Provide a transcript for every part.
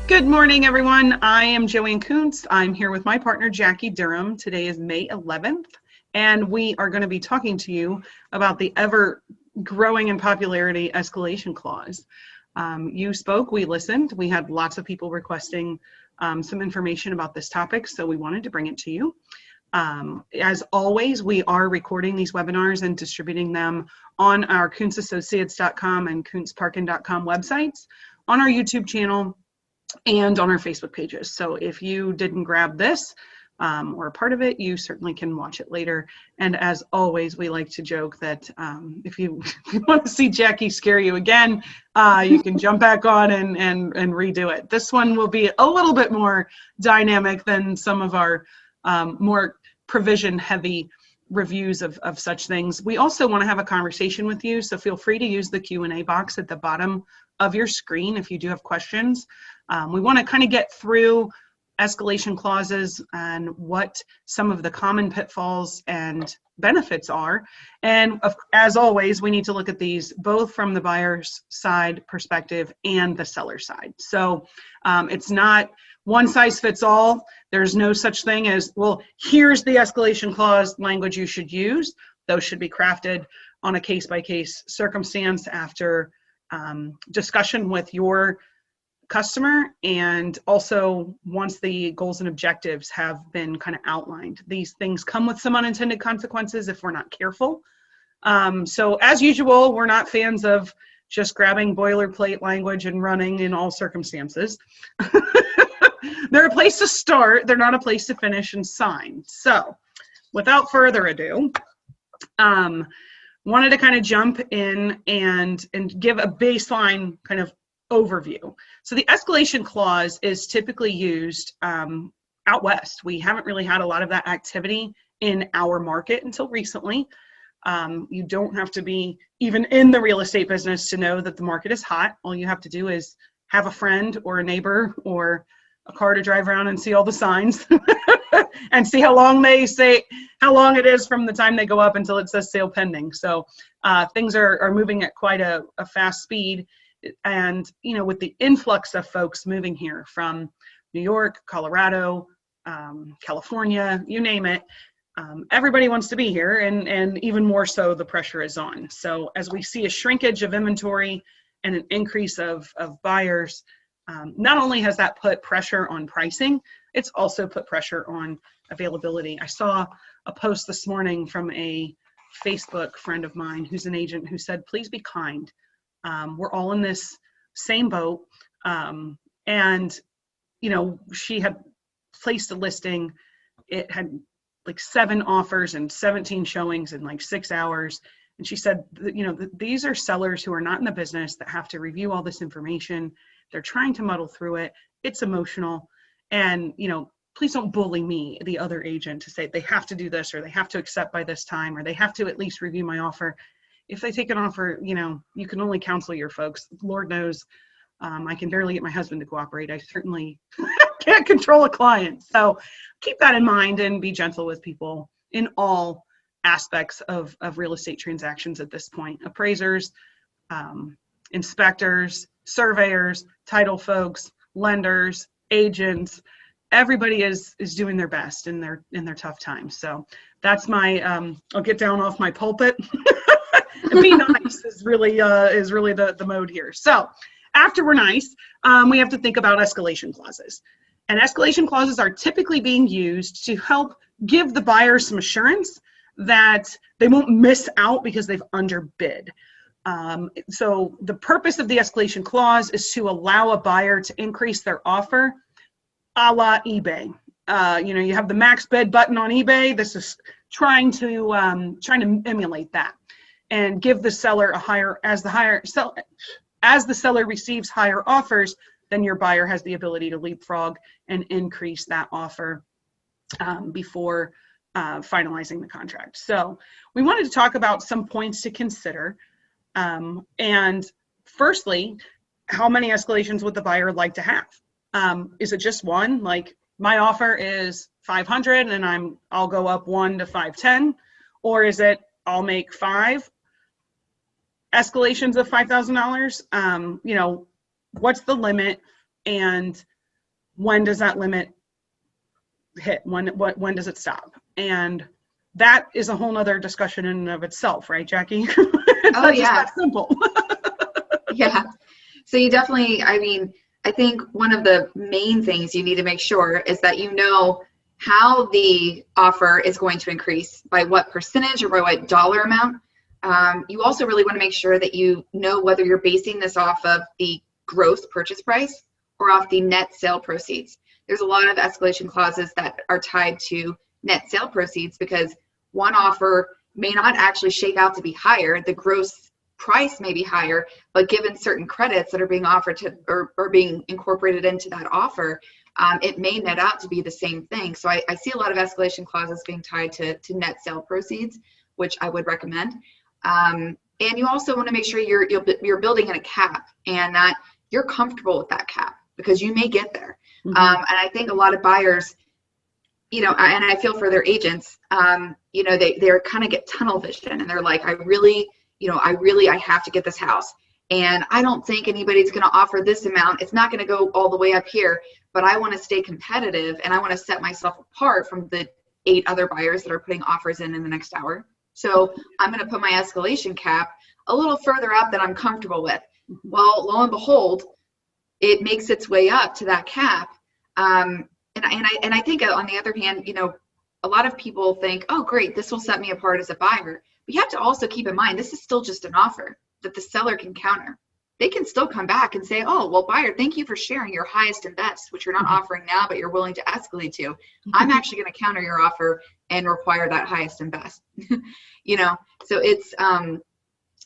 Good morning, everyone. I am Joanne Koontz. I'm here with my partner, Jackie Durham. Today is May 11th, and we are going to be talking to you about the ever-growing in popularity escalation clause. You spoke, we listened. We had lots of people requesting some information about this topic, so we wanted to bring it to you. As always, we are recording these webinars and distributing them on our KoontzAssociates.com and KoontzParkin.com websites, on our YouTube channel, and on our Facebook pages. So if you didn't grab this or a part of it, you certainly can watch it later. And as always, we like to joke that if you want to see Jackie scare you again, you can jump back on and redo it. This one will be a little bit more dynamic than some of our more provision-heavy reviews of such things. We also want to have a conversation with you, so feel free to use the Q&A box at the bottom of your screen if you do have questions. We want to kind of get through escalation clauses and what some of the common pitfalls and benefits are. And as always, we need to look at these both from the buyer's side perspective and the seller side. So it's not one size fits all. There's no such thing as, well, here's the escalation clause language you should use. Those should be crafted on a case-by-case circumstance after discussion with your customer, and also once the goals and objectives have been kind of outlined. These things come with some unintended consequences if we're not careful. So as usual, we're not fans of just grabbing boilerplate language and running in all circumstances. They're a place to start. They're not a place to finish and sign. So without further ado, wanted to kind of jump in and give a baseline kind of overview. So the escalation clause is typically used out west. We haven't really had a lot of that activity in our market until recently. You don't have to be even in the real estate business to know that the market is hot. All you have to do is have a friend or a neighbor or a car to drive around and see all the signs and see how long it is from the time they go up until it says sale pending. So things are moving at quite a fast speed. And, you know, with the influx of folks moving here from New York, Colorado, California, you name it, everybody wants to be here, and even more so the pressure is on. So as we see a shrinkage of inventory and an increase of buyers, not only has that put pressure on pricing, it's also put pressure on availability. I saw a post this morning from a Facebook friend of mine who's an agent who said, please be kind. We're all in this same boat. And, you know, she had placed a listing. It had like 7 offers and 17 showings in like 6 hours. And she said, you know, these are sellers who are not in the business that have to review all this information. They're trying to muddle through it. It's emotional. And, you know, please don't bully me, the other agent, to say they have to do this, or they have to accept by this time, or they have to at least review my offer. If they take an offer, you know, you can only counsel your folks. Lord knows, I can barely get my husband to cooperate. I certainly can't control a client. So keep that in mind and be gentle with people in all aspects of real estate transactions at this point. Appraisers, inspectors, surveyors, title folks, lenders, agents, everybody is doing their best in their tough times. So that's my, I'll get down off my pulpit. And be nice is really the mode here. So after we're nice, we have to think about escalation clauses. And escalation clauses are typically being used to help give the buyer some assurance that they won't miss out because they've underbid. So the purpose of the escalation clause is to allow a buyer to increase their offer a la eBay. You know, you have the max bid button on eBay. This is trying to emulate that and give the seller a higher, as the seller receives higher offers, then your buyer has the ability to leapfrog and increase that offer before finalizing the contract. So we wanted to talk about some points to consider. And firstly, how many escalations would the buyer like to have? Is it just one? Like, my offer is 500 and I'll go up 1 to 510, or is it I'll make 5 escalations of $5,000? You know, what's the limit, and when does that limit hit? When does it stop? And that is a whole nother discussion in and of itself, right, Jackie? It's Oh, not just yeah. that simple. Yeah. So you definitely, I mean, I think one of the main things you need to make sure is that you know how the offer is going to increase, by what percentage or by what dollar amount. You also really want to make sure that you know whether you're basing this off of the gross purchase price or off the net sale proceeds. There's a lot of escalation clauses that are tied to net sale proceeds because one offer may not actually shake out to be higher. The gross price may be higher, but given certain credits that are being offered to or being incorporated into that offer, it may net out to be the same thing. So I see a lot of escalation clauses being tied to net sale proceeds, which I would recommend. And you also want to make sure you're building in a cap and that you're comfortable with that cap because you may get there. And I think a lot of buyers, and I feel for their agents, they're kind of get tunnel vision and they're like, I have to get this house. And I don't think anybody's going to offer this amount. It's not going to go all the way up here, but I want to stay competitive and I want to set myself apart from the 8 other buyers that are putting offers in the next hour. So I'm going to put my escalation cap a little further up than I'm comfortable with. Well, lo and behold, it makes its way up to that cap. And I think on the other hand, a lot of people think, oh, great, this will set me apart as a buyer. But you have to also keep in mind, this is still just an offer that the seller can counter. They can still come back and say, oh, well, buyer, thank you for sharing your highest and best, which you're not offering now, but you're willing to escalate to. I'm actually going to counter your offer and require that highest and best. So it's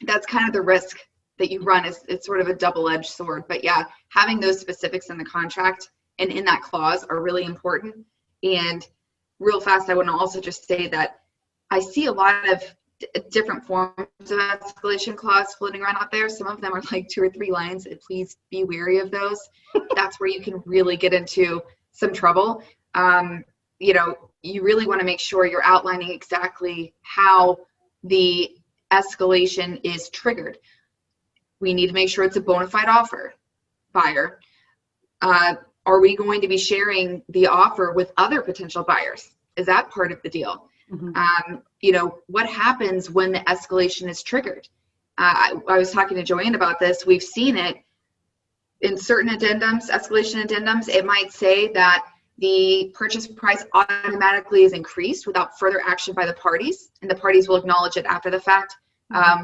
that's kind of the risk that you run. It's sort of a double-edged sword. But yeah, having those specifics in the contract and in that clause are really important. And real fast, I want to also just say that I see a lot of different forms of escalation clause floating around out there. Some of them are like 2 or 3 lines, and please be wary of those. That's where you can really get into some trouble. You really want to make sure you're outlining exactly how the escalation is triggered. We need to make sure it's a bona fide offer, buyer. Are we going to be sharing the offer with other potential buyers? Is that part of the deal? What happens when the escalation is triggered? I was talking to Joanne about this. We've seen it in certain addendums, escalation addendums. It might say that the purchase price automatically is increased without further action by the parties, and the parties will acknowledge it after the fact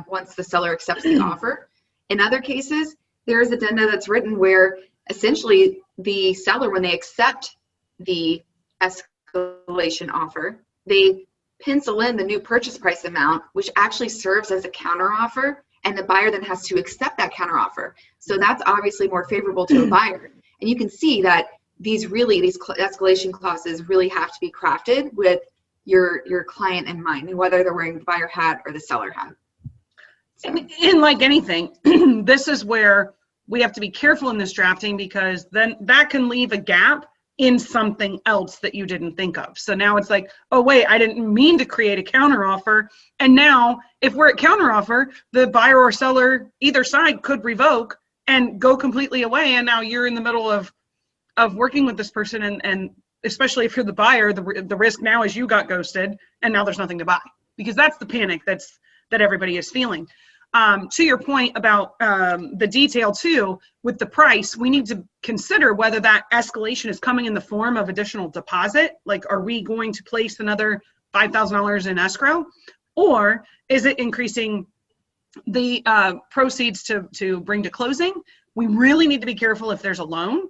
once the seller accepts the offer. In other cases, there is addenda that's written where essentially the seller, when they accept the escalation offer, they pencil in the new purchase price amount, which actually serves as a counteroffer, and the buyer then has to accept that counteroffer. So that's obviously more favorable to a buyer. And you can see that these escalation clauses really have to be crafted with your client in mind, and whether they're wearing the buyer hat or the seller hat. So. And like anything, this is where we have to be careful in this drafting, because then that can leave a gap in something else that you didn't think of. So now it's like, oh wait, I didn't mean to create a counteroffer. And now if we're at counteroffer, the buyer or seller, either side, could revoke and go completely away. And now you're in the middle of working with this person, and especially if you're the buyer, the risk now is you got ghosted and now there's nothing to buy, because that's the panic that everybody is feeling. To your point about the detail too, with the price, we need to consider whether that escalation is coming in the form of additional deposit. Like, are we going to place another $5,000 in escrow, or is it increasing the proceeds to bring to closing? We really need to be careful if there's a loan.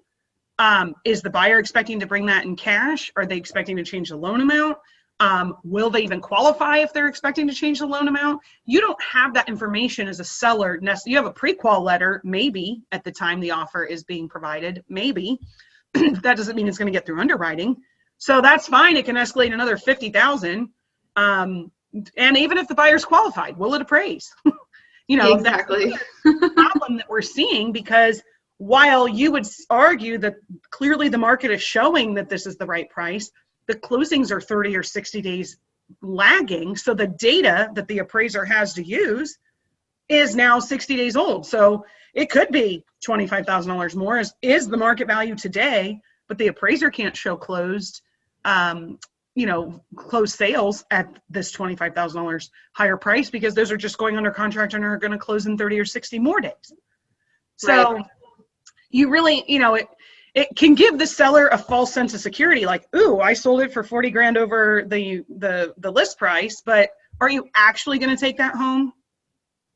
Is the buyer expecting to bring that in cash? Are they expecting to change the loan amount? Will they even qualify if they're expecting to change the loan amount? You don't have that information as a seller. You have a pre-qual letter, maybe, at the time the offer is being provided, maybe. That doesn't mean it's going to get through underwriting. So that's fine. It can escalate another $50,000. And even if the buyer's qualified, will it appraise? Exactly. That's the problem that we're seeing, because while you would argue that clearly the market is showing that this is the right price, the closings are 30 or 60 days lagging. So the data that the appraiser has to use is now 60 days old. So it could be $25,000 more is the market value today, but the appraiser can't show closed sales at this $25,000 higher price, because those are just going under contract and are going to close in 30 or 60 more days. So you really, it can give the seller a false sense of security, like, ooh, I sold it for 40 grand over the list price, but are you actually going to take that home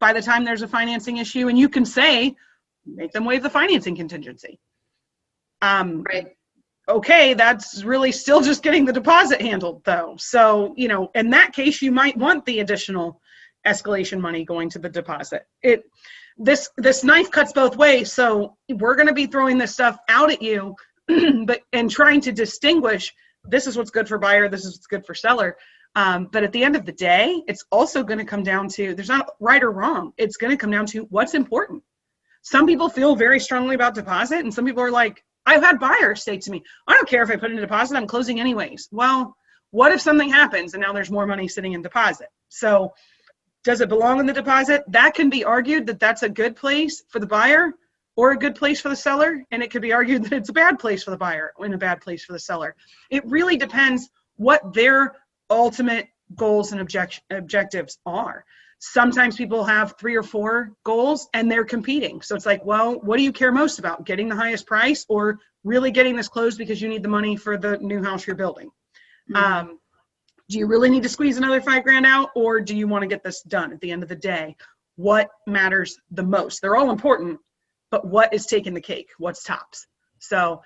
by the time there's a financing issue? And you can say, make them waive the financing contingency. Okay, that's really still just getting the deposit handled though. So, in that case, you might want the additional escalation money going to the deposit. This knife cuts both ways. So we're going to be throwing this stuff out at you, and trying to distinguish, this is what's good for buyer, this is what's good for seller. But at the end of the day, it's also going to come down to, there's not right or wrong. It's going to come down to what's important. Some people feel very strongly about deposit, and some people are like, I've had buyers say to me, I don't care if I put in a deposit, I'm closing anyways. Well, what if something happens and now there's more money sitting in deposit? So does it belong in the deposit? That can be argued that that's a good place for the buyer or a good place for the seller. And it could be argued that it's a bad place for the buyer and a bad place for the seller. It really depends what their ultimate goals and objectives are. Sometimes people have 3 or 4 goals and they're competing. So it's like, well, what do you care most about? Getting the highest price or really getting this closed because you need the money for the new house you're building? Mm-hmm. Do you really need to squeeze another 5 grand out, or do you want to get this done at the end of the day? What matters the most? They're all important, but what is taking the cake? What's tops? So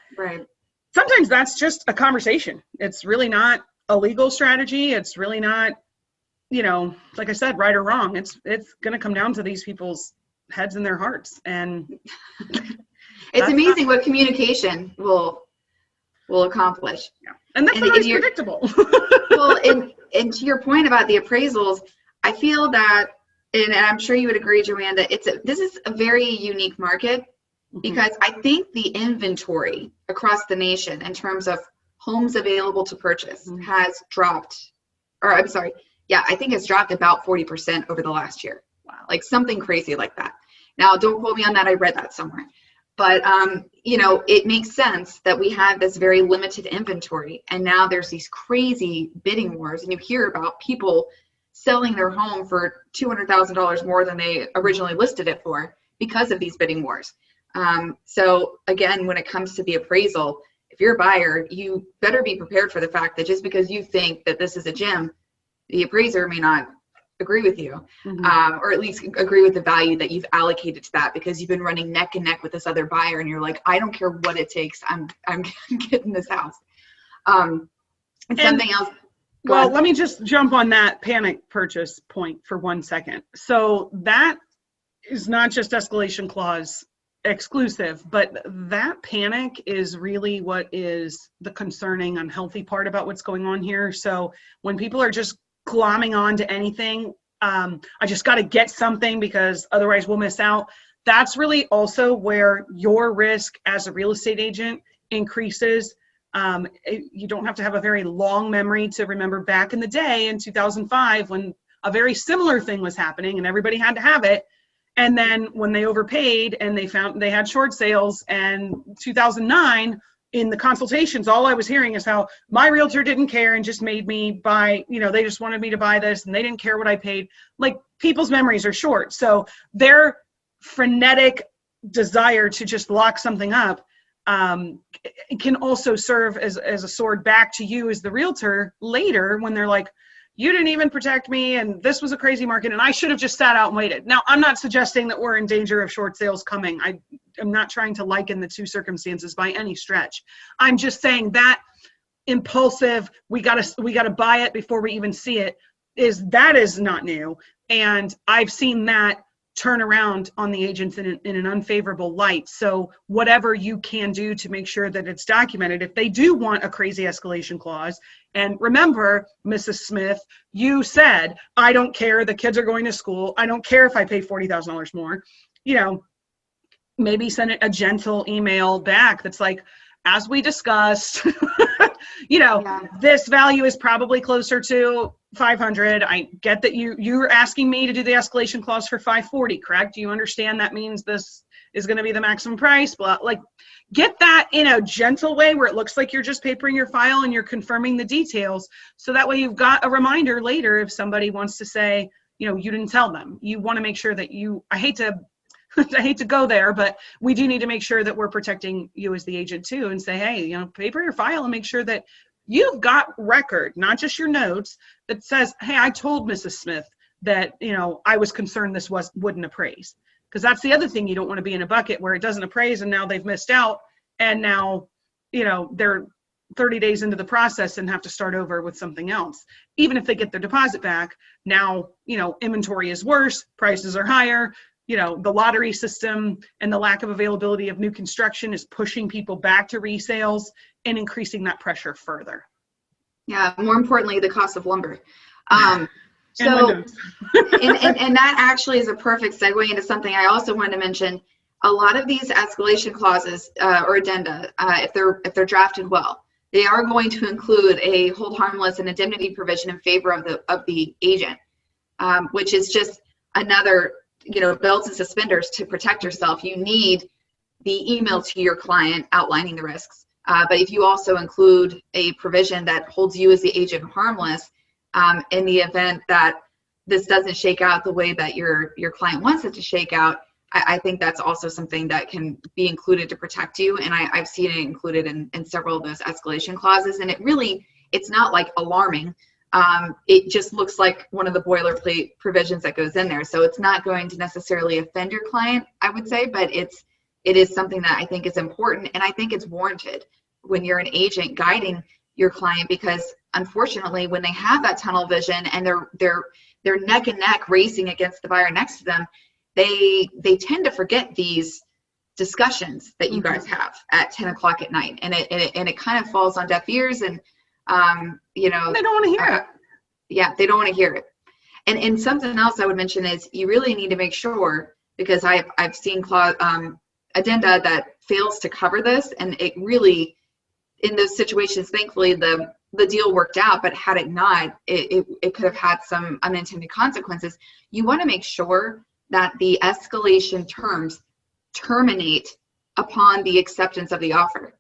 sometimes that's just a conversation. It's really not a legal strategy. It's really not, like I said, right or wrong. It's going to come down to these people's heads and their hearts. And it's amazing what communication will accomplish. Yeah. And that's not always predictable. Well, and to your point about the appraisals, I feel that, and I'm sure you would agree, Joanne, that this is a very unique market, because I think the inventory across the nation in terms of homes available to purchase has dropped, I think it's dropped about 40% over the last year. Wow. Like something crazy like that. Now, don't quote me on that. I read that somewhere. But, it makes sense that we have this very limited inventory. And now there's these crazy bidding wars. And you hear about people selling their home for $200,000 more than they originally listed it for because of these bidding wars. So, again, when it comes to the appraisal, if you're a buyer, you better be prepared for the fact that just because you think that this is a gem, the appraiser may not agree with you, or at least agree with the value that you've allocated to that, because you've been running neck and neck with this other buyer and you're like, I don't care what it takes, I'm getting this house. Something else. Let me just jump on that panic purchase point for 1 second. So that is not just escalation clause exclusive, but that panic is really what is the concerning, unhealthy part about what's going on here. So when people are just glomming on to anything, I just got to get something because otherwise we'll miss out. That's really also where your risk as a real estate agent increases. You don't have to have a very long memory to remember back in the day in 2005 when a very similar thing was happening and everybody had to have it. And then when they overpaid and they found they had short sales, and 2009 in the consultations, all I was hearing is how my realtor didn't care and just made me buy, they just wanted me to buy this and they didn't care what I paid. Like, people's memories are short. So their frenetic desire to just lock something up can also serve as a sword back to you as the realtor later when they're like, you didn't even protect me and this was a crazy market and I should have just sat out and waited. Now, I'm not suggesting that we're in danger of short sales coming. I'm not trying to liken the two circumstances by any stretch. I'm just saying that impulsive, we gotta buy it before we even see it, is not new. And I've seen that turn around on the agents in an unfavorable light. So whatever you can do to make sure that it's documented, if they do want a crazy escalation clause, and remember, Mrs. Smith, you said, I don't care, the kids are going to school, I don't care if I pay $40,000 more, maybe send a gentle email back that's like, as we discussed, this value is probably closer to 500. I get that you're asking me to do the escalation clause for 540, correct? Do you understand that means this is going to be the maximum price, blah, like get that in a gentle way where it looks like you're just papering your file and you're confirming the details. So that way you've got a reminder later if somebody wants to say, you didn't tell them. You want to make sure that I hate to go there, but we do need to make sure that we're protecting you as the agent too, and say, hey, paper your file and make sure that you've got record, not just your notes, that says, hey, I told Mrs. Smith that, I was concerned this wouldn't appraise. Because that's the other thing, you don't want to be in a bucket where it doesn't appraise and now they've missed out, and now, they're 30 days into the process and have to start over with something else. Even if they get their deposit back, now, inventory is worse, prices are higher, the lottery system and the lack of availability of new construction is pushing people back to resales and increasing that pressure further. Yeah, more importantly, the cost of lumber. And that actually is a perfect segue into something I also wanted to mention. A lot of these escalation clauses or addenda, if they're drafted well, they are going to include a hold harmless and indemnity provision in favor of the agent, which is just another belts and suspenders to protect yourself. You need the email to your client outlining the risks. But if you also include a provision that holds you as the agent harmless in the event that this doesn't shake out the way that your client wants it to shake out, I think that's also something that can be included to protect you. And I've seen it included in several of those escalation clauses. And it's not like alarming. It just looks like one of the boilerplate provisions that goes in there. So it's not going to necessarily offend your client, I would say, but it is something that I think is important. And I think it's warranted when you're an agent guiding your client, because unfortunately, when they have that tunnel vision and they're neck and neck racing against the buyer next to them, they tend to forget these discussions that you guys have at 10 o'clock at night, and it kind of falls on deaf ears, and they don't want to hear it. Yeah, they don't want to hear it. And something else I would mention is you really need to make sure, because I've seen addenda that fails to cover this, and it really, in those situations, thankfully the deal worked out, but had it not, it could have had some unintended consequences. You want to make sure that the escalation terms terminate upon the acceptance of the offer.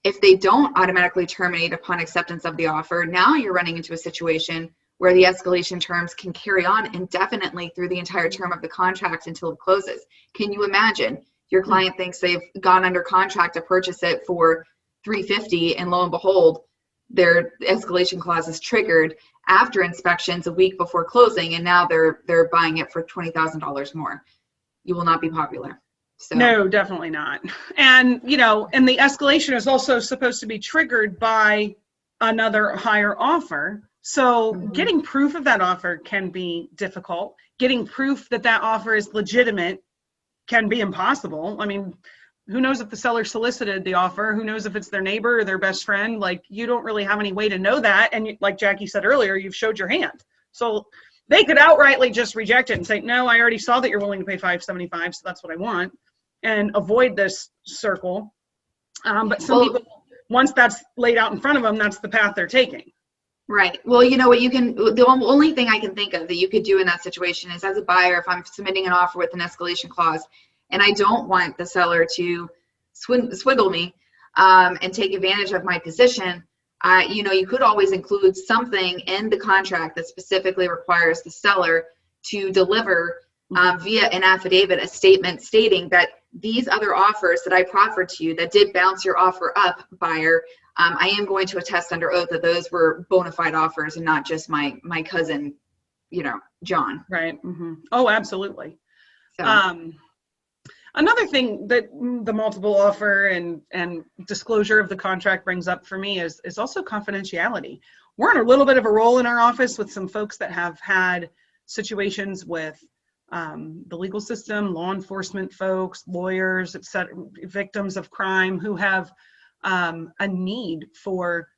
If they don't automatically terminate upon acceptance of the offer, now you're running into a situation where the escalation terms can carry on indefinitely through the entire term of the contract until it closes. Can you imagine your client thinks they've gone under contract to purchase it for $350, and lo and behold, their escalation clause is triggered after inspections a week before closing, and now they're buying it for $20,000 more. You will not be popular. So. No, definitely not. And and the escalation is also supposed to be triggered by another higher offer. So getting proof of that offer can be difficult. Getting proof that that offer is legitimate can be impossible. I mean, who knows if the seller solicited the offer? Who knows if it's their neighbor or their best friend? Like, you don't really have any way to know that. And like Jackie said earlier, you've showed your hand. So they could outrightly just reject it and say, no, I already saw that you're willing to pay $575, so that's what I want, and avoid this circle. But some people, once that's laid out in front of them, that's the path they're taking. Right. Well, you know what the only thing I can think of that you could do in that situation is, as a buyer, if I'm submitting an offer with an escalation clause, and I don't want the seller to swindle me and take advantage of my position, you could always include something in the contract that specifically requires the seller to deliver via an affidavit a statement stating that these other offers that I proffered to you that did bounce your offer up, buyer, I am going to attest under oath that those were bona fide offers and not just my cousin, John. Right. Mm-hmm. Oh, absolutely. So. Another thing that the multiple offer and disclosure of the contract brings up for me is also confidentiality. We're in a little bit of a role in our office with some folks that have had situations with the legal system, law enforcement folks, lawyers, etc., victims of crime who have a need for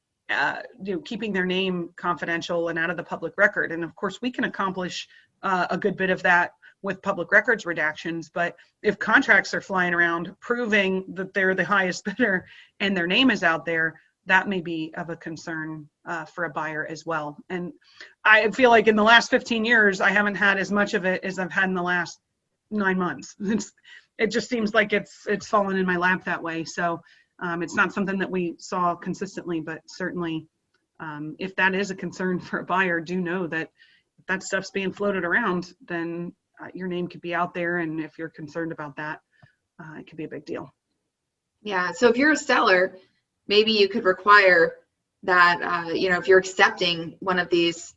keeping their name confidential and out of the public record. And of course, we can accomplish a good bit of that with public records redactions, but if contracts are flying around proving that they're the highest bidder and their name is out there, that may be of a concern for a buyer as well. And I feel like in the last 15 years, I haven't had as much of it as I've had in the last 9 months. it just seems like it's fallen in my lap that way. So it's not something that we saw consistently, but certainly if that is a concern for a buyer, do know that if that stuff's being floated around, then your name could be out there. And if you're concerned about that, it could be a big deal. Yeah. So if you're a seller, maybe you could require that, you know, if you're accepting one of these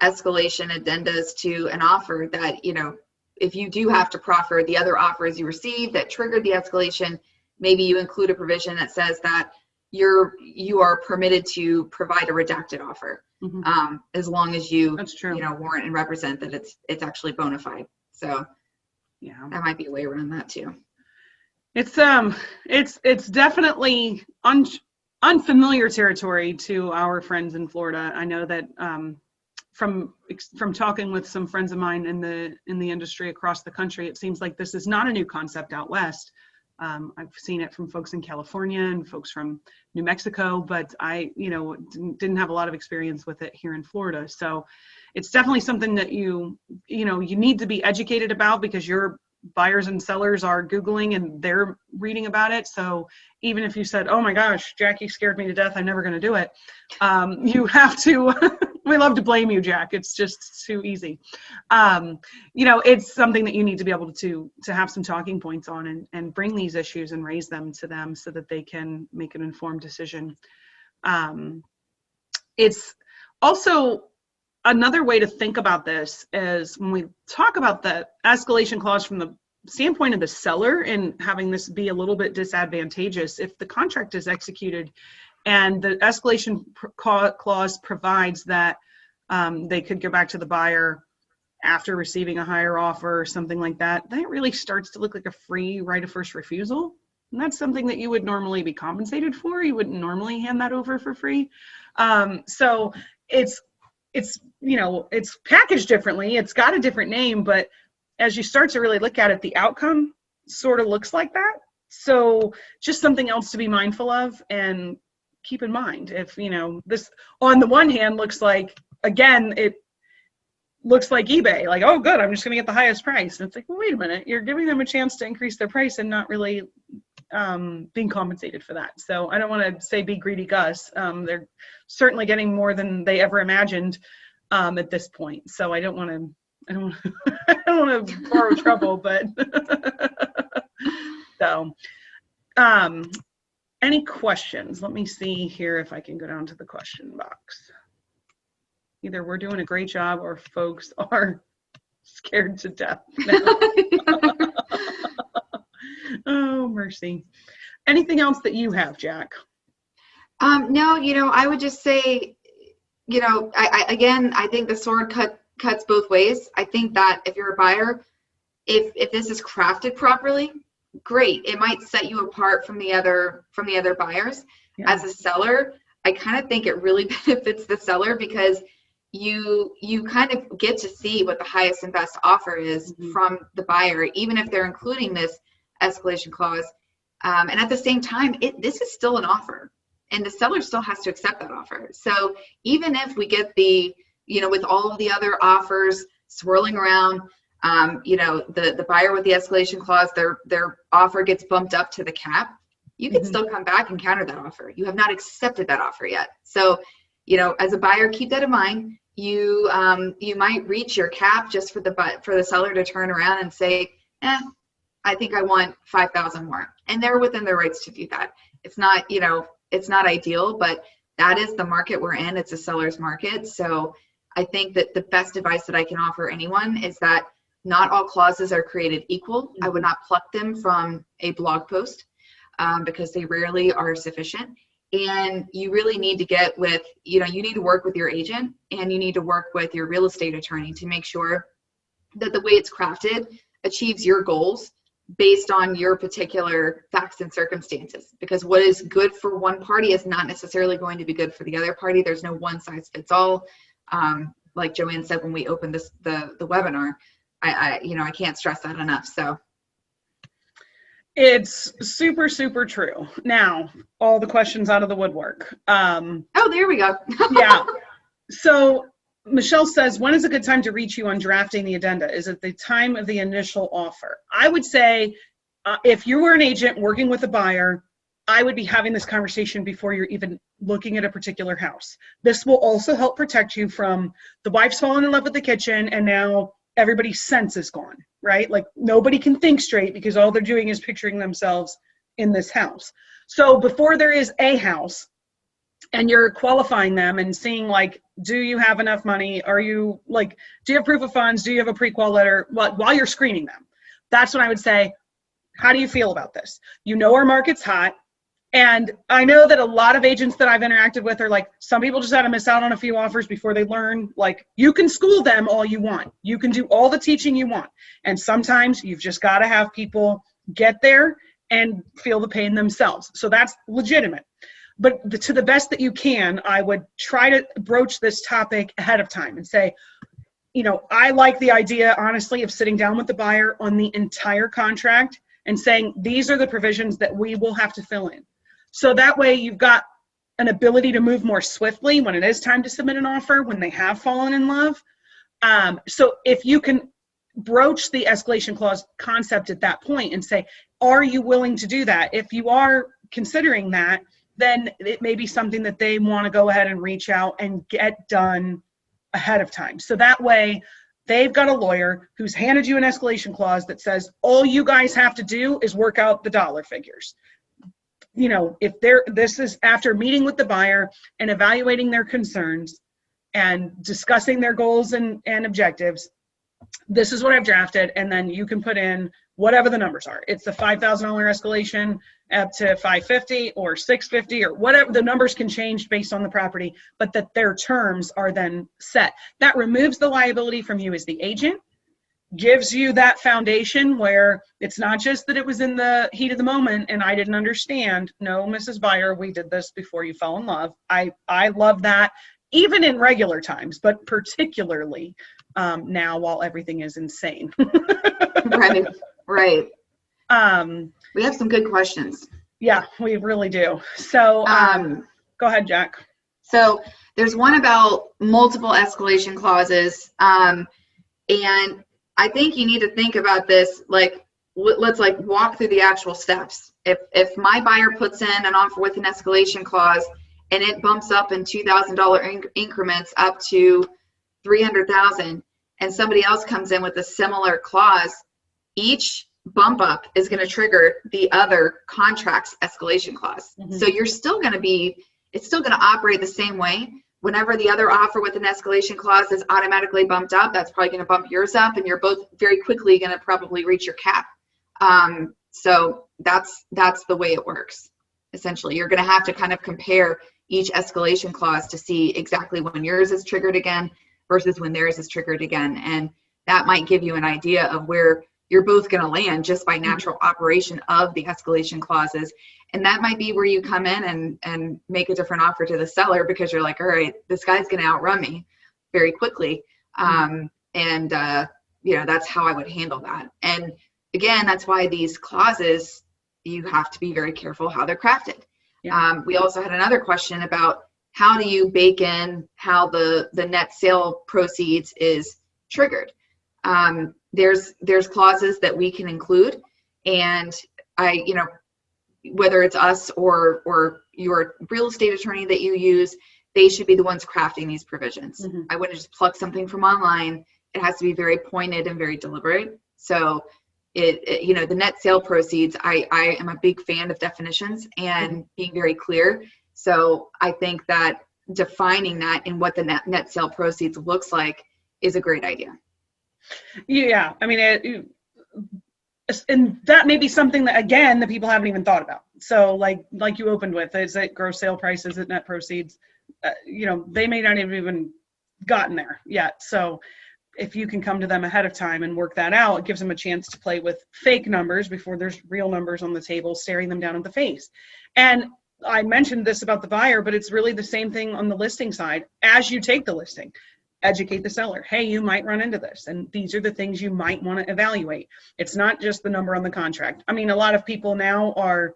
escalation addendas to an offer, that, you know, if you do have to proffer the other offers you received that triggered the escalation, maybe you include a provision that says that you are permitted to provide a redacted offer, as long as you, you know, warrant and represent that it's actually bona fide. So yeah, that might be a way around that too. It's definitely unfamiliar territory to our friends in Florida. I know that from talking with some friends of mine in the industry across the country, it seems like this is not a new concept out west. I've seen it from folks in California and folks from New Mexico, but I, you know, didn't have a lot of experience with it here in Florida. So it's definitely something that you need to be educated about, because your buyers and sellers are Googling and they're reading about it. So even if you said, oh my gosh, Jackie scared me to death, I'm never going to do it, you have to, we love to blame you, Jack. It's just too easy. You know, it's something that you need to be able to have some talking points on and bring these issues and raise them to them so that they can make an informed decision. It's also another way to think about this is when we talk about the escalation clause from the standpoint of the seller and having this be a little bit disadvantageous. If the contract is executed and the escalation clause provides that they could go back to the buyer after receiving a higher offer or something like that, then it really starts to look like a free right of first refusal. And that's something that you would normally be compensated for. You wouldn't normally hand that over for free. So it's you know, it's packaged differently. It's got a different name, but as you start to really look at it, the outcome sort of looks like that. So just something else to be mindful of and keep in mind. If, you know, this on the one hand looks like, again, it looks like eBay, like, oh good, I'm just going to get the highest price. And it's like, well, wait a minute, you're giving them a chance to increase their price and not really being compensated for that. So I don't want to say be greedy Gus. They're certainly getting more than they ever imagined at this point. So I don't want to borrow trouble, but so any questions? Let me see here if I can go down to the question box. Either we're doing a great job or folks are scared to death now. Oh, mercy. Anything else that you have, Jack? No, you know, I would just say, you know, I think the sword cuts both ways. I think that if you're a buyer, if this is crafted properly, great. It might set you apart from the other buyers. Yeah. As a seller, I kind of think it really benefits the seller, because you kind of get to see what the highest and best offer is from the buyer, even if they're including this escalation clause. And at the same time, this is still an offer, and the seller still has to accept that offer. So even if we get the, you know, with all of the other offers swirling around, you know, the buyer with the escalation clause, their offer gets bumped up to the cap, you can still come back and counter that offer. You have not accepted that offer yet. So, you know, as a buyer, keep that in mind. You might reach your cap just for the seller to turn around and say, I think I want 5,000 more. And they're within their rights to do that. It's not, you know, it's not ideal, but that is the market we're in. It's a seller's market. So I think that the best advice that I can offer anyone is that not all clauses are created equal. I would not pluck them from a blog post because they rarely are sufficient. And you really need to get with, you know, you need to work with your agent and you need to work with your real estate attorney to make sure that the way it's crafted achieves your goals based on your particular facts and circumstances, because what is good for one party is not necessarily going to be good for the other party. There's no one size fits all. Like Joanne said when we opened the webinar, I can't stress that enough. So it's super, super true. Now, all the questions out of the woodwork. Oh, there we go. Yeah. So Michelle says, when is a good time to reach you on drafting the addenda? Is it the time of the initial offer? I would say if you were an agent working with a buyer, I would be having this conversation before you're even looking at a particular house. This will also help protect you from the wife's falling in love with the kitchen and now everybody's sense is gone, right? Like nobody can think straight because all they're doing is picturing themselves in this house. So before there is a house and you're qualifying them and seeing like, do you have enough money? Are you like, do you have proof of funds? Do you have a pre-qual letter? While you're screening them, that's when I would say, how do you feel about this? You know, our market's hot. And I know that a lot of agents that I've interacted with are like, some people just had to miss out on a few offers before they learn. Like, you can school them all you want. You can do all the teaching you want. And sometimes you've just got to have people get there and feel the pain themselves. So that's legitimate. But to the best that you can, I would try to broach this topic ahead of time and say, you know, I like the idea, honestly, of sitting down with the buyer on the entire contract and saying, these are the provisions that we will have to fill in. So that way you've got an ability to move more swiftly when it is time to submit an offer, when they have fallen in love. So if you can broach the escalation clause concept at that point and say, are you willing to do that? If you are considering that, then it may be something that they want to go ahead and reach out and get done ahead of time. So that way they've got a lawyer who's handed you an escalation clause that says, all you guys have to do is work out the dollar figures. You know, if this is after meeting with the buyer and evaluating their concerns and discussing their goals and objectives, this is what I've drafted, and then you can put in whatever the numbers are. It's a $5,000 escalation up to $550 or $650 or whatever. The numbers can change based on the property, but that their terms are then set. That removes the liability from you as the agent, gives you that foundation where it's not just that it was in the heat of the moment and I didn't understand. No, Mrs. Buyer, we did this before you fell in love. I love that, even in regular times, but particularly now while everything is insane. Right. We have some good questions. Yeah, we really do. So go ahead, Jack. So there's one about multiple escalation clauses. And I think you need to think about this, like, let's like walk through the actual steps. If my buyer puts in an offer with an escalation clause and it bumps up in $2,000 increments up to $300,000, and somebody else comes in with a similar clause, each bump up is going to trigger the other contract's escalation clause. Mm-hmm. So you're still going to be, it's still going to operate the same way. Whenever the other offer with an escalation clause is automatically bumped up, that's probably going to bump yours up, and you're both very quickly going to probably reach your cap. So that's the way it works. Essentially, you're going to have to kind of compare each escalation clause to see exactly when yours is triggered again versus when theirs is triggered again, and that might give you an idea of where you're both going to land just by natural operation of the escalation clauses. And that might be where you come in and make a different offer to the seller because you're like, all right, this guy's going to outrun me very quickly. You know, that's how I would handle that. And again, that's why these clauses, you have to be very careful how they're crafted. Yeah. We also had another question about how do you bake in how the net sale proceeds is triggered. There's clauses that we can include, and you know, whether it's us or your real estate attorney that you use, they should be the ones crafting these provisions. Mm-hmm. I wouldn't just pluck something from online. It has to be very pointed and very deliberate. So it you know, the net sale proceeds, I am a big fan of definitions and being very clear. So I think that defining that in what the net sale proceeds looks like is a great idea. Yeah, I mean, and that may be something that, again, the people haven't even thought about. So like you opened with, is it gross sale price, is it net proceeds? You know, they may not have even gotten there yet. So if you can come to them ahead of time and work that out, it gives them a chance to play with fake numbers before there's real numbers on the table staring them down in the face. And I mentioned this about the buyer, but it's really the same thing on the listing side. As you take the listing, educate the seller. Hey, you might run into this, and these are the things you might want to evaluate. It's not just the number on the contract. I mean, a lot of people now are,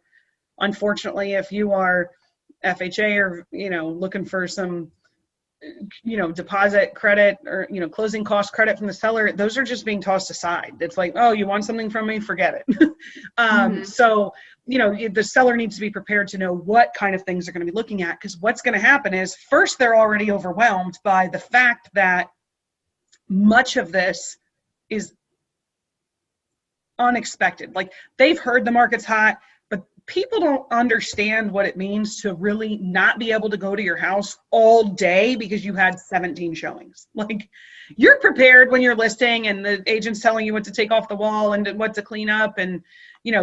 unfortunately, if you are FHA or, you know, looking for some deposit credit or, closing cost credit from the seller, those are just being tossed aside. It's like, oh, you want something from me? Forget it. So, the seller needs to be prepared to know what kind of things they're going to be looking at, because what's going to happen is, first, they're already overwhelmed by the fact that much of this is unexpected. Like, they've heard the market's hot, but people don't understand what it means to really not be able to go to your house all day because you had 17 showings. Like, you're prepared when you're listing and the agent's telling you what to take off the wall and what to clean up and,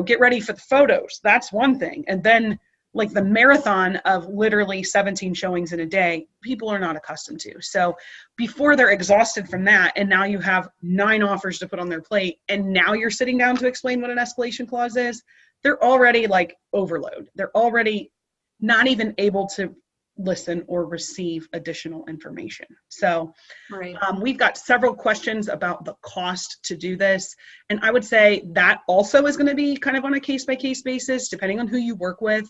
get ready for the photos. That's one thing. And then, like, the marathon of literally 17 showings in a day, people are not accustomed to. So before they're exhausted from that, and now you have 9 offers to put on their plate, and now you're sitting down to explain what an escalation clause is, they're already like overload. They're already not even able to listen or receive additional information. So right. We've got several questions about the cost to do this. And I would say that also is going to be kind of on a case-by-case basis, depending on who you work with.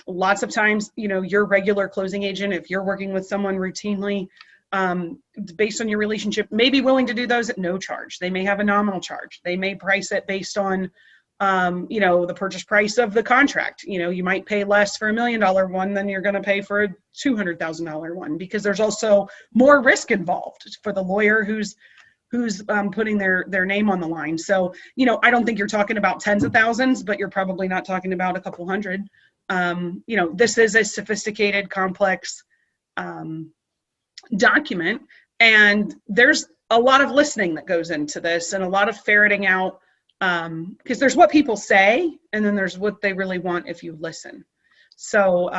Lots of times, your regular closing agent, if you're working with someone routinely, based on your relationship, may be willing to do those at no charge. They may have a nominal charge. They may price it based on the purchase price of the contract. You might pay less for $1 million one than you're going to pay for a $200,000 one, because there's also more risk involved for the lawyer who's putting their name on the line. So, I don't think you're talking about tens of thousands, but you're probably not talking about a couple hundred. This is a sophisticated, complex document, and there's a lot of listening that goes into this and a lot of ferreting out, because there's what people say, and then there's what they really want if you listen. So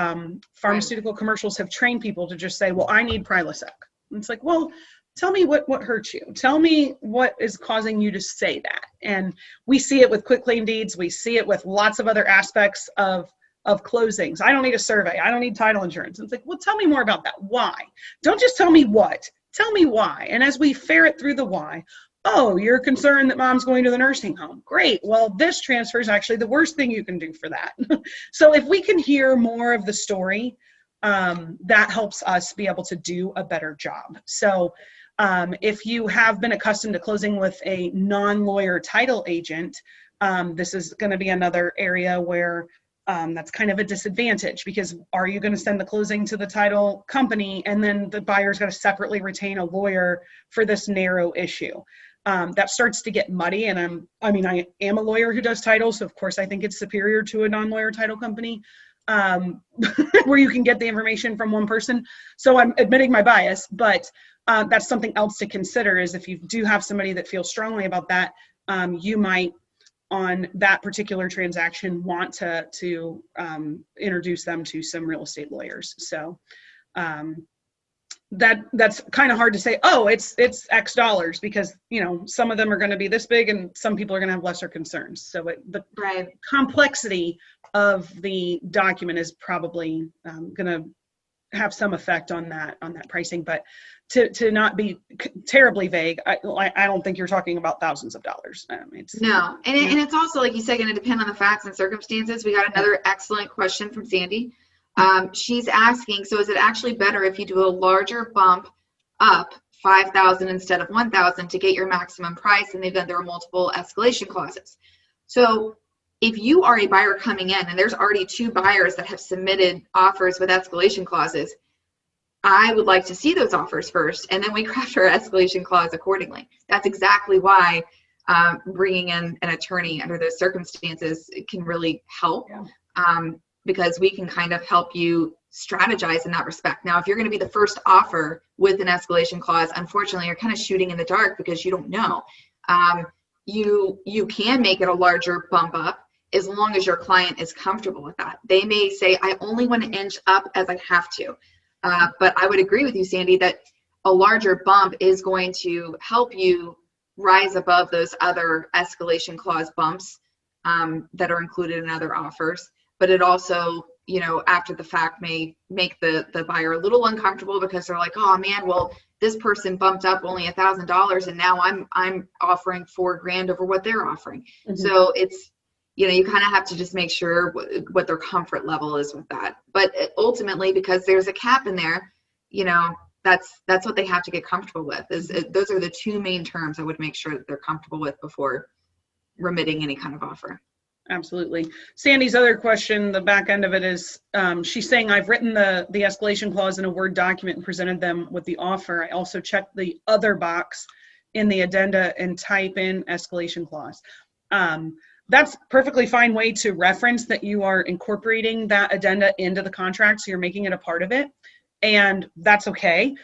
pharmaceutical commercials have trained people to just say, well, I need Prilosec. And it's like, well, tell me what hurts you. Tell me what is causing you to say that. And we see it with quitclaim deeds. We see it with lots of other aspects of closings. I don't need a survey. I don't need title insurance. And it's like, well, tell me more about that. Why? Don't just tell me what. Tell me why. And as we ferret through the why, oh, you're concerned that mom's going to the nursing home. Great. Well, this transfer is actually the worst thing you can do for that. So if we can hear more of the story, that helps us be able to do a better job. So if you have been accustomed to closing with a non-lawyer title agent, this is going to be another area where that's kind of a disadvantage, because are you going to send the closing to the title company and then the buyer's got to separately retain a lawyer for this narrow issue? That starts to get muddy, and I am a lawyer who does titles, so of course I think it's superior to a non-lawyer title company, where you can get the information from one person. So I'm admitting my bias, but that's something else to consider, is if you do have somebody that feels strongly about that, you might, on that particular transaction, want to introduce them to some real estate lawyers. So that's kind of hard to say, oh, it's X dollars, because some of them are going to be this big and some people are going to have lesser concerns. So the complexity of the document is probably going to have some effect on that pricing. But to not be terribly vague, I don't think you're talking about thousands of dollars. No, and it's also, like you said, going to depend on the facts and circumstances. We got another excellent question from Sandy. She's asking, so is it actually better if you do a larger bump up, 5,000 instead of 1,000, to get your maximum price, and then there are multiple escalation clauses? So if you are a buyer coming in and there's already 2 buyers that have submitted offers with escalation clauses, I would like to see those offers first, and then we craft our escalation clause accordingly. That's exactly why bringing in an attorney under those circumstances can really help. Yeah. Because we can kind of help you strategize in that respect. Now, if you're going to be the first offer with an escalation clause, unfortunately, you're kind of shooting in the dark because you don't know. You can make it a larger bump up as long as your client is comfortable with that. They may say, I only want to inch up as I have to. But I would agree with you, Sandy, that a larger bump is going to help you rise above those other escalation clause bumps that are included in other offers. But it also, after the fact, may make the buyer a little uncomfortable, because they're like, oh man, well, this person bumped up only $1,000 and now I'm offering $4,000 over what they're offering. Mm-hmm. So it's, you kind of have to just make sure what their comfort level is with that. But ultimately, because there's a cap in there, that's what they have to get comfortable with. Those are the two main terms I would make sure that they're comfortable with before remitting any kind of offer. Absolutely. Sandy's other question, the back end of it is, she's saying, I've written the escalation clause in a Word document and presented them with the offer. I also checked the other box in the addenda and type in escalation clause. That's perfectly fine way to reference that you are incorporating that addenda into the contract, so you're making it a part of it. And that's okay.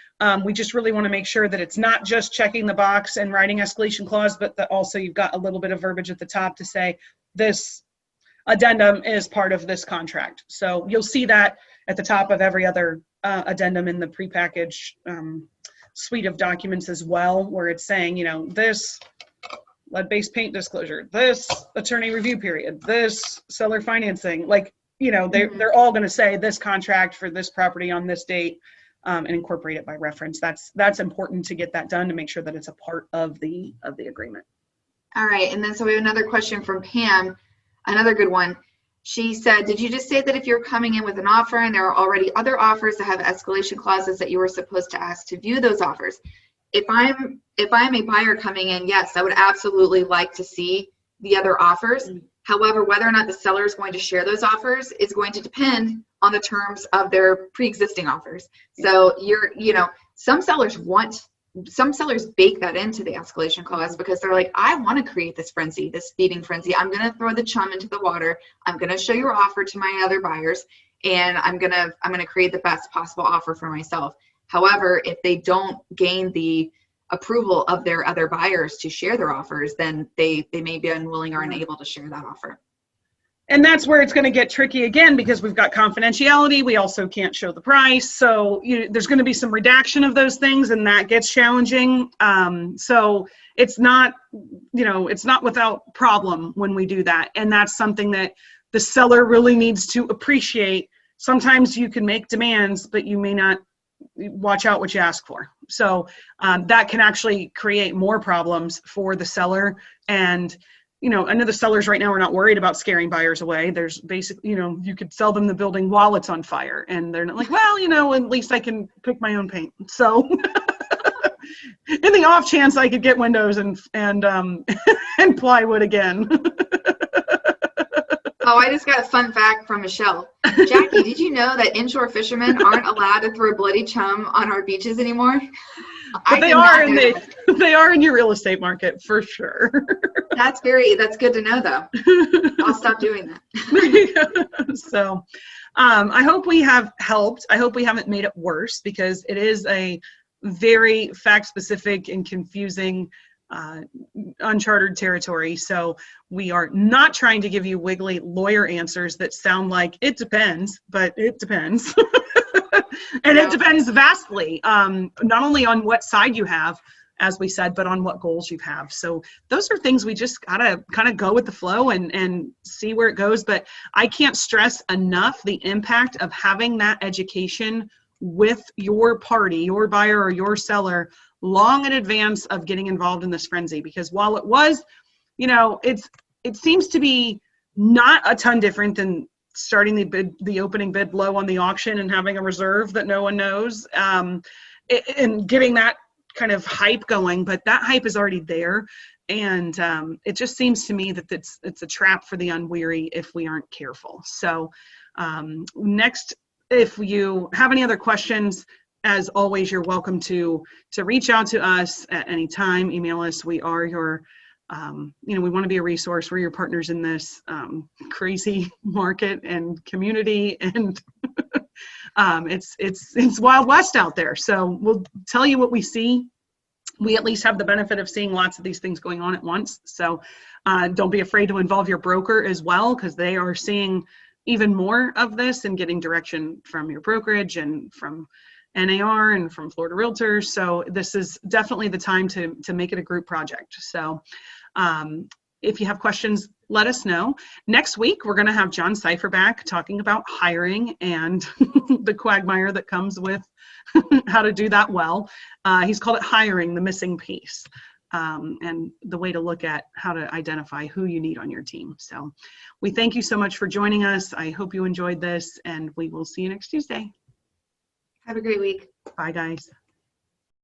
We just really want to make sure that it's not just checking the box and writing escalation clause, but that also you've got a little bit of verbiage at the top to say this addendum is part of this contract. So you'll see that at the top of every other addendum in the prepackaged suite of documents as well, where it's saying, this lead-based paint disclosure, this attorney review period, this seller financing, they're all going to say this contract for this property on this date, and incorporate it by reference. That's important to get that done, to make sure that it's a part of the agreement. All right, and then so we have another question from Pam, another good one. She said, did you just say that if you're coming in with an offer and there are already other offers that have escalation clauses that you were supposed to ask to view those offers? If I'm a buyer coming in, yes, I would absolutely like to see the other offers. However, whether or not the seller is going to share those offers is going to depend on the terms of their pre-existing offers. So some sellers bake that into the escalation clause because they're like, I want to create this frenzy, this feeding frenzy. I'm going to throw the chum into the water. I'm going to show your offer to my other buyers, and I'm going to create the best possible offer for myself. However, if they don't gain the approval of their other buyers to share their offers, then they may be unwilling or unable to share that offer. And that's where it's going to get tricky again, because we've got confidentiality. We also can't show the price. So there's going to be some redaction of those things, and that gets challenging. So it's not without problem when we do that. And that's something that the seller really needs to appreciate. Sometimes you can make demands, but you may not watch out what you ask for. So that can actually create more problems for the seller. And I know the sellers right now are not worried about scaring buyers away. There's basically, you could sell them the building while it's on fire, and they're not like, well, at least I can pick my own paint. So in the off chance I could get windows and and plywood again. Oh, I just got a fun fact from Michelle. Jackie, did you know that inshore fishermen aren't allowed to throw bloody chum on our beaches anymore? But they are in your real estate market for sure. That's good to know, though. I'll stop doing that. So I hope we have helped. I hope we haven't made it worse, because it is a very fact-specific and confusing uncharted territory. So we are not trying to give you wiggly lawyer answers that sound like it depends, but it depends. And it depends vastly, not only on what side you have, as we said, but on what goals you have. So those are things we just gotta kind of go with the flow and see where it goes. But I can't stress enough the impact of having that education with your party, your buyer or your seller, long in advance of getting involved in this frenzy. Because while it was, it seems to be not a ton different than starting the opening bid low on the auction and having a reserve that no one knows, and getting that kind of hype going, but that hype is already there. And it just seems to me that it's a trap for the unwary if we aren't careful. So next, if you have any other questions, as always, you're welcome to reach out to us at any time. Email us. We are your, we want to be a resource. We're your partners in this crazy market and community, and it's Wild West out there. So we'll tell you what we see. We at least have the benefit of seeing lots of these things going on at once. So don't be afraid to involve your broker as well, because they are seeing even more of this and getting direction from your brokerage and from NAR and from Florida Realtors. So this is definitely the time to make it a group project. So if you have questions, let us know. Next week, we're going to have John Cipher back talking about hiring and the quagmire that comes with how to do that well. He's called it hiring, the missing piece, and the way to look at how to identify who you need on your team. So we thank you so much for joining us. I hope you enjoyed this, and we will see you next Tuesday. Have a great week. Bye, guys.